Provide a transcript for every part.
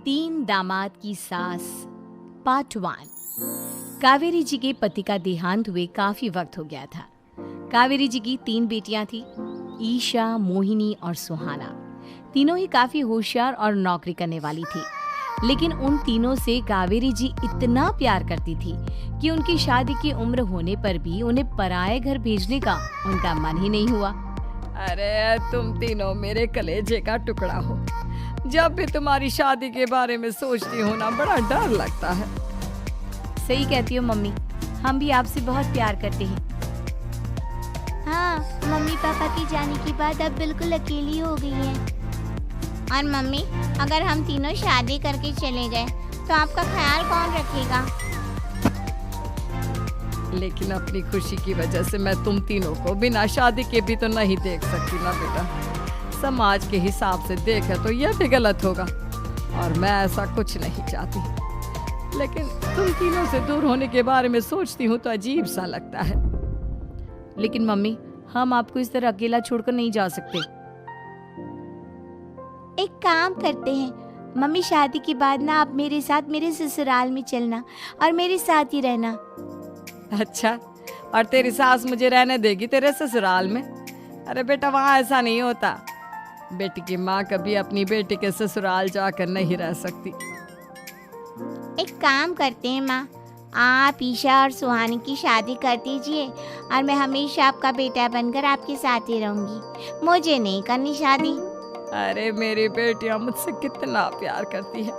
तीन दामाद की सास पार्ट 1। कावेरी जी के पति का देहांत हुए काफी वक्त हो गया था। कावेरी जी की 3 बेटियां थी, ईशा, मोहिनी और सुहाना। तीनों ही काफी होशियार और नौकरी करने वाली थी, लेकिन उन तीनों से कावेरी जी इतना प्यार करती थी कि उनकी शादी की उम्र होने पर भी उन्हें पराये घर भेजने का उनका मन ही नहीं हुआ। अरे तुम तीनों मेरे कलेजे का टुकड़ा हो। जब भी तुम्हारी शादी के बारे में सोचती हूँ ना, बड़ा डर लगता है। सही कहती हो मम्मी, हम भी आपसे बहुत प्यार करते हैं। हाँ, मम्मी पापा की जाने के बाद अब बिल्कुल अकेली हो गई है। और मम्मी, अगर हम तीनों शादी करके चले गए तो आपका ख्याल कौन रखेगा? लेकिन अपनी खुशी की वजह से मैं तुम तीनों को बिना शादी के भी तो नहीं देख सकती ना बेटा। समाज के हिसाब से देखे तो यह भी गलत होगा और मैं ऐसा कुछ नहीं चाहती। लेकिन तुम तीनों से दूर होने के बारे में सोचती हूँ तो अजीब सा लगता है। लेकिन मम्मी, हम आपको इस तरह अकेला छोड़कर नहीं जा सकते। एक काम करते हैं मम्मी, शादी के बाद ना आप मेरे साथ मेरे ससुराल में चलना और मेरे साथ ही रहना। अच्छा, और तेरी सास मुझे रहने देगी तेरे ससुराल में? अरे बेटा, वहाँ ऐसा नहीं होता। बेटी की माँ कभी अपनी बेटी के ससुराल जाकर नहीं रह सकती। एक काम करते हैं माँ, आप ईशा और सुहानी की शादी कर दीजिए और मैं हमेशा आपका बेटा बनकर आपके साथ ही रहूंगी। मुझे नहीं करनी शादी। अरे मेरी बेटियां मुझसे कितना प्यार करती है,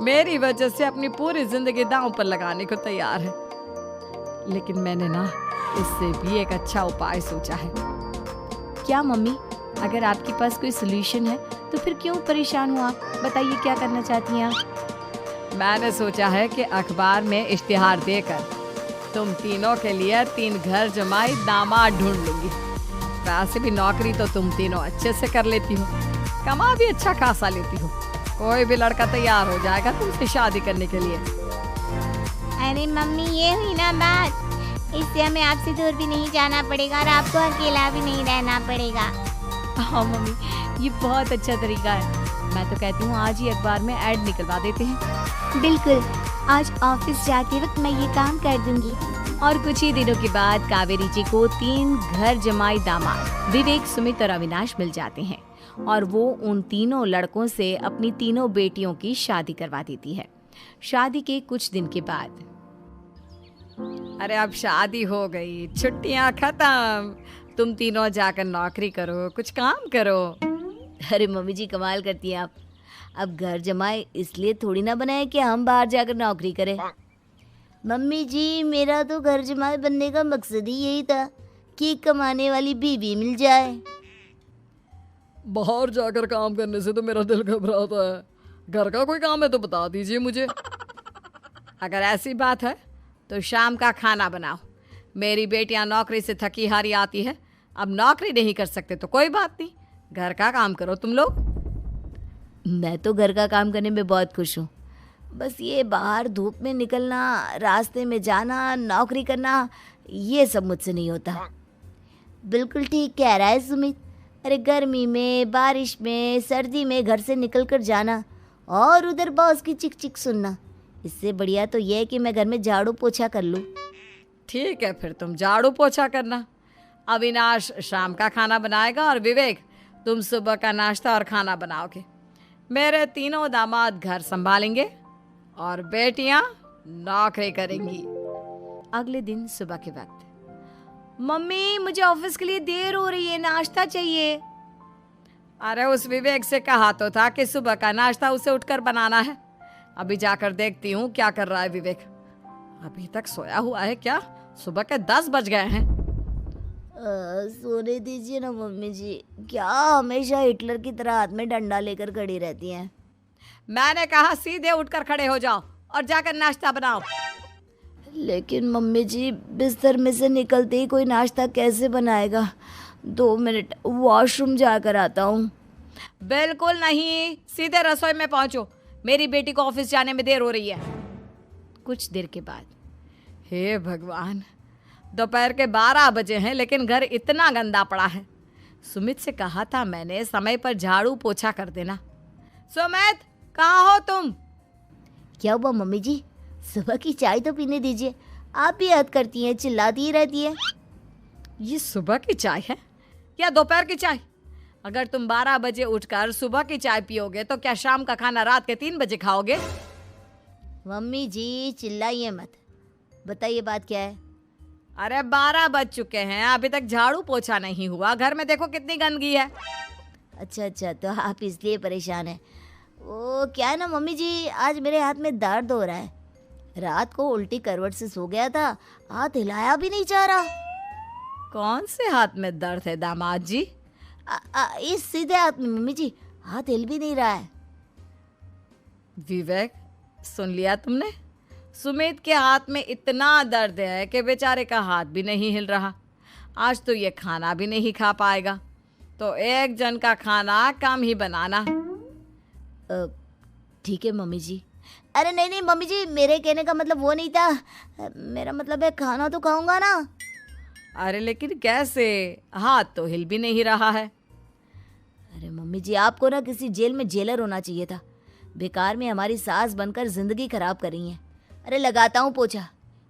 मेरी वजह से अपनी पूरी जिंदगी दांव पर लगाने को तैयार है। लेकिन मैंने ना इससे भी एक अच्छा उपाय सोचा है। क्या मम्मी? अगर आपके पास कोई सोल्यूशन है तो फिर क्यों परेशान हो आप? बताइए, क्या करना चाहती हैं आप? मैंने सोचा है कि अखबार में इश्तिहार देकर तुम तीनों के लिए 3 घर जमाई दामाद ढूंढ लूंगी। वैसे भी नौकरी तो तुम तीनों अच्छे से कर लेती हो, कमा भी अच्छा खासा लेती हो। कोई भी लड़का तैयार हो जाएगा तुमसे शादी करने के लिए। अरे मम्मी, ये हुई ना बात। इससे हमें आपसे दूर भी नहीं जाना पड़ेगा और आपको अकेला भी नहीं रहना पड़ेगा। हाँ मम्मी, ये बहुत अच्छा तरीका है। मैं तो कहती हूँ आज ही अखबार में ऐड निकलवा देते हैं। बिल्कुल, आज ऑफिस जाते वक्त मैं ये काम कर दूंगी। और कुछ ही दिनों के बाद कावेरी जी को 3 घर जमाई दामाद विवेक, सुमित और अविनाश मिल जाते हैं और वो उन तीनों लड़कों से अपनी तीनों बेटियों की शादी करवा देती है। शादी के कुछ दिन के बाद, अरे अब शादी हो गई, छुट्टियां खत्म, तुम तीनों जाकर नौकरी करो, कुछ काम करो। अरे मम्मी जी, कमाल करती हैं आप। अब घर जमाए इसलिए थोड़ी ना बनाए कि हम बाहर जाकर नौकरी करें। मम्मी जी, मेरा तो घर जमाई बनने का मकसद ही यही था कि कमाने वाली बीवी मिल जाए। बाहर जाकर काम करने से तो मेरा दिल घबराता है। घर का कोई काम है तो बता दीजिए मुझे। अगर ऐसी बात है तो शाम का खाना बनाओ। मेरी बेटियां नौकरी से थकी हारी आती है, अब नौकरी नहीं कर सकते तो कोई बात नहीं, घर का काम करो तुम लोग। मैं तो घर का काम करने में बहुत खुश हूँ, बस ये बाहर धूप में निकलना, रास्ते में जाना, नौकरी करना, ये सब मुझसे नहीं होता। बिल्कुल ठीक कह रहा है सुमित। अरे गर्मी में, बारिश में, सर्दी में घर से निकल कर जाना और उधर बॉस की चिक चिक सुनना, इससे बढ़िया तो ये है कि मैं घर में झाड़ू पोछा कर लूँ। ठीक है, फिर तुम झाड़ू पोछा करना। अविनाश शाम का खाना बनाएगा और विवेक तुम सुबह का नाश्ता और खाना बनाओगे। मेरे तीनों दामाद घर संभालेंगे और बेटियां नौकरी करेंगी। अगले दिन सुबह के वक्त, मम्मी मुझे ऑफिस के लिए देर हो रही है, नाश्ता चाहिए। अरे उस विवेक से कहा तो था कि सुबह का नाश्ता उसे उठकर बनाना है। अभी जाकर देखती हूँ क्या कर रहा है विवेक। अभी तक सोया हुआ है क्या? सुबह के 10 बज गए हैं। सोने दीजिए ना मम्मी जी, क्या हमेशा हिटलर की तरह हाथ में डंडा लेकर खड़ी रहती हैं। मैंने कहा सीधे उठकर खड़े हो जाओ और जाकर नाश्ता बनाओ। लेकिन मम्मी जी, बिस्तर में से निकलते ही कोई नाश्ता कैसे बनाएगा? 2 मिनट, वॉशरूम जाकर आता हूँ। बिल्कुल नहीं, सीधे रसोई में पहुंचो, मेरी बेटी को ऑफिस जाने में देर हो रही है। कुछ देर के बाद, हे भगवान, दोपहर के 12 बजे हैं लेकिन घर इतना गंदा पड़ा है। सुमित से कहा था मैंने समय पर झाड़ू पोछा कर देना। सुमित, कहाँ हो तुम? क्या हुआ मम्मी जी, सुबह की चाय तो पीने दीजिए। आप भी हद करती हैं, चिल्लाती ही रहती है। ये सुबह की चाय है या दोपहर की चाय? अगर तुम 12 बजे उठकर सुबह की चाय पियोगे तो क्या शाम का खाना रात के 3 बजे खाओगे? मम्मी जी चिल्लाइए मत, बताइए बात क्या है। अरे 12 बज चुके हैं, अभी तक झाड़ू पोछा नहीं हुआ। घर में देखो कितनी गंदगी है। अच्छा, तो आप इसलिए परेशान हैं। वो क्या है ना मम्मी जी, आज मेरे हाथ में दर्द हो रहा है। रात को उल्टी करवट से सो गया था, हाथ हिलाया भी नहीं जा रहा। कौन से हाथ में दर्द है दामाद जी? इस सीधे हाथ में मम्मी जी, हाथ हिल भी नहीं रहा है। विवेक, सुन लिया तुमने? सुमित के हाथ में इतना दर्द है कि बेचारे का हाथ भी नहीं हिल रहा। आज तो ये खाना भी नहीं खा पाएगा, तो एक जन का खाना कम ही बनाना। ठीक है मम्मी जी। अरे नहीं मम्मी जी, मेरे कहने का मतलब वो नहीं था। मेरा मतलब है खाना तो खाऊंगा ना। अरे लेकिन कैसे? हाथ तो हिल भी नहीं रहा है। अरे मम्मी जी, आपको ना किसी जेल में जेलर होना चाहिए था। बेकार में हमारी सास बनकर जिंदगी खराब कर रही हैं। अरे लगाता हूँ पोछा।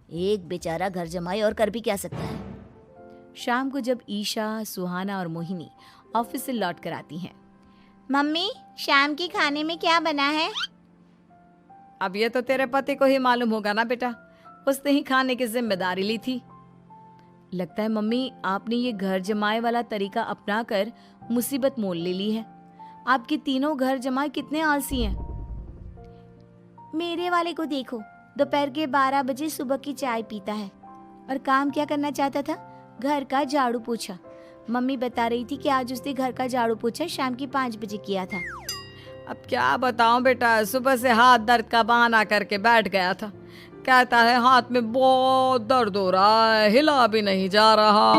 एक बेचारा घर जमाई और कर भी क्या सकता है। शाम को जब ईशा, सुहाना और मोहिनी ऑफिस से लौट कर आती हैं। मम्मी, शाम के खाने में क्या बना है? अब ये तो तेरे पति को ही मालूम होगा ना बेटा, उसने ही खाने की जिम्मेदारी ली थी। लगता है मम्मी आपने ये घर जमाए वाला तरीका अपनाकर मुसीबत मोल ले ली है। आपके तीनों घर जमाए कितने आलसी हैं। मेरे वाले को देखो, दोपहर के 12 बजे सुबह की चाय पीता है और काम क्या करना चाहता था? घर का झाड़ू पोछा। मम्मी बता रही थी कि आज उसने घर का झाड़ू पोछा शाम के 5 बजे किया था। अब क्या बताऊं बेटा, सुबह से हाथ दर्द का बहाना करके बैठ गया था। कहता है हाथ में बहुत दर्द हो रहा है, हिला भी नहीं जा रहा।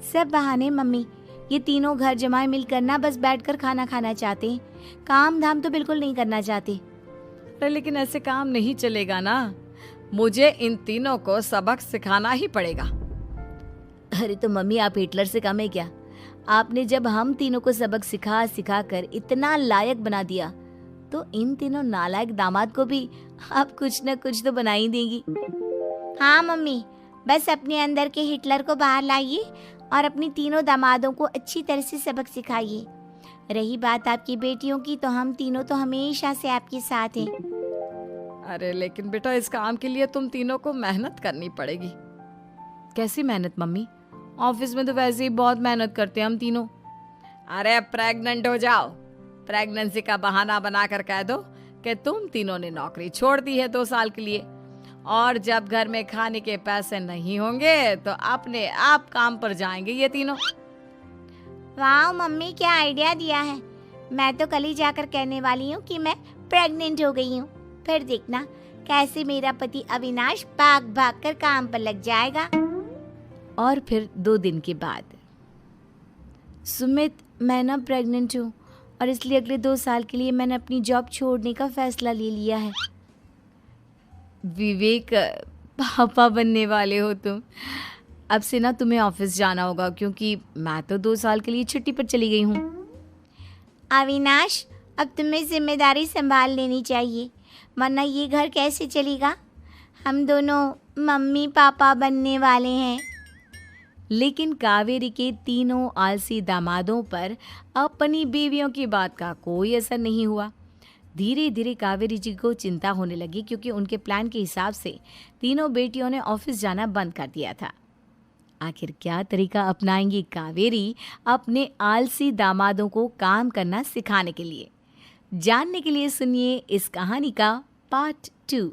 सब बहाने मम्मी। ये तीनों घर जमाए मिलकर ना बस बैठकर खाना खाना चाहते हैं, काम धाम तो बिल्कुल नहीं करना चाहते। अरे लेकिन ऐसे काम नहीं चलेगा ना, मुझे इन तीनों को सबक सिखाना ही पड़ेगा। अरे तो मम्मी, आप हिटलर से कम है क्या? आपने जब हम तीनों को सबक सिखा कर इतना लायक बना दिया, तो इन तीनों नालायक दामाद को भी आप कुछ न कुछ तो बना ही देंगी। हाँ मम्मी, बस अपने अंदर के हिटलर को बाहर लाइए और अपनी तीनों दामादों को अच्छी तरह से सबक सिखाइए। रही बात आपकी बेटियों की, तो हम तीनों तो हमेशा से आपके साथ हैं। अरे लेकिन बेटा, इस काम के लिए तुम तीनों को मेहनत करनी पड़ेगी। कैसी मेहनत मम्मी? ऑफिस में तो वैसे ही बहुत मेहनत करते हैं हम तीनों। अरे प्रेग्नेंट हो जाओ, प्रेगनेंसी का बहाना बनाकर कह दो कि तुम तीनों ने नौकरी छोड़ दी है 2 साल के लिए, और जब घर में खाने के पैसे नहीं होंगे तो अपने आप काम पर जाएंगे ये तीनों। वाह मम्मी, क्या आइडिया दिया है। मैं तो कल ही जाकर कहने वाली हूँ कि मैं प्रेग्नेंट हो गई हूँ। फिर देखना कैसे मेरा पति अविनाश भाग भाग कर काम पर लग जाएगा। और फिर 2 दिन के बाद, सुमित, मैं ना प्रेग्नेंट हूँ और इसलिए अगले 2 साल के लिए मैंने अपनी जॉब छोड़ने का फैसला ले लिया है। विवेक, पापा बनने वाले हो तुम। अब से ना तुम्हें ऑफिस जाना होगा, क्योंकि मैं तो 2 साल के लिए छुट्टी पर चली गई हूँ। अविनाश, अब तुम्हें जिम्मेदारी संभाल लेनी चाहिए, वरना ये घर कैसे चलेगा। हम दोनों मम्मी पापा बनने वाले हैं। लेकिन कावेरी के तीनों आलसी दामादों पर अपनी बीवियों की बात का कोई असर नहीं हुआ। धीरे धीरे कावेरी जी को चिंता होने लगी, क्योंकि उनके प्लान के हिसाब से तीनों बेटियों ने ऑफिस जाना बंद कर दिया था। आखिर क्या तरीका अपनाएंगी कावेरी अपने आलसी दामादों को काम करना सिखाने के लिए? जानने के लिए सुनिए इस कहानी का पार्ट 2।